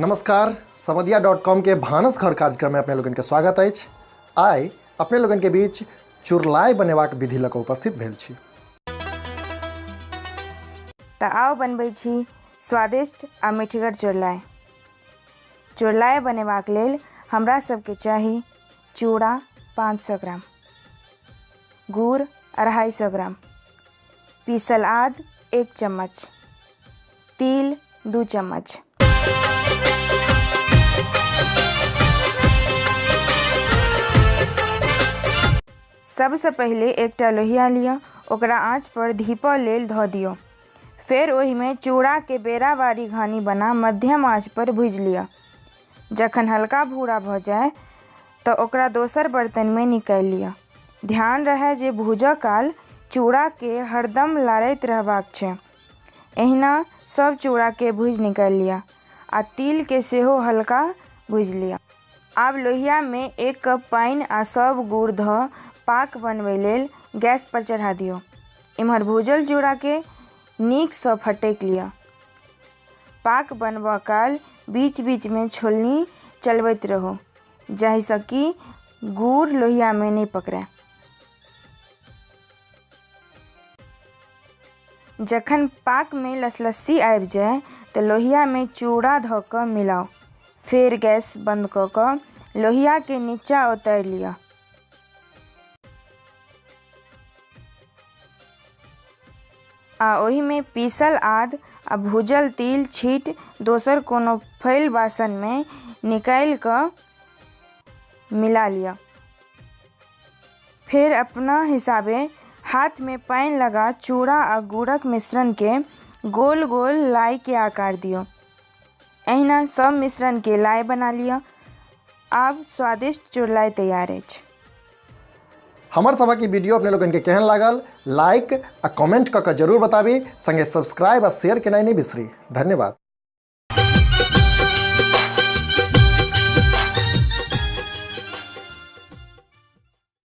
नमस्कार, समधिया.com के भानस घर कार्यक्रम में अपने लोगन के स्वागत अछि। आइ अपने लोगन के बीच चुरलाई बनेबाक विधि लऽ कऽ उपस्थित भेल छी। तऽ आउ बनबै छी स्वादिष्ट आ मीठगर चुरलाई। चुरलाई बनेबाक लेल हमरा सबके चाही चूड़ा 500 ग्राम, गुड़ 250 ग्राम, पीसल आद 1 चम्मच, तिल 2 चम्मच। सबसे पहले एकटा लोहिया लिअ, ओकरा आँच पर धीपऽ लेल धऽ दियौ। फेर ओहिमे चूड़ा के बेरा बारी घानी बना मध्यम आँच पर भूजि लिअ। जखन हल्का भूरा भऽ जाय तऽ ओकरा दोसर बर्तन में निकालि लिअ। ध्यान रहै जे भूजऽ काल चूड़ा के हरदम लारैत रहबाक छै। एहिना सब चूड़ा के भूजि निकालि लिअ आ तिल के सेहो हल्का भूजि लिअ। आब लोहिया में 1 कप पानि आ सब गुड़ धऽ पाक बनबै लेल गैस पर चढ़ा दियौ। इम्हर भूजल चूड़ा के नीक सँ फटकि लिअ। पाक बनबऽ काल बीच बीच में छोलनी चलबैत रहू, जाहिसँ कि गुड़ लोहिया में नहि पकड़ै। जखन पाक में लसलसी आबि जाय तऽ लोहिया में चूड़ा धऽ कऽ मिलाउ। फेर गैस बंद कऽ कऽ लोहिया के नीचा उतारि लिअ। आ ओहि में पीसल आद आ भूजल तिल छीट दोसर कोनो फैल बासन में निकालि कऽ मिला लिअ। फेर अपना हिसाबे हाथ में पानि लगा चूड़ा आ गुड़क मिश्रण के गोल गोल लाई के आकार दियौ। एहिना सब मिश्रण के लाई बना लिअ। आब स्वादिष्ट चुरलाई तैयार अछि। हमर सभक ई वीडियो अपने लोगन के केहन लागल, लाइक आ कमेंट कऽ के जरूर बताबी। संगे सब्सक्राइब आ शेयर केनाइ नहि बिसरी। धन्यवाद।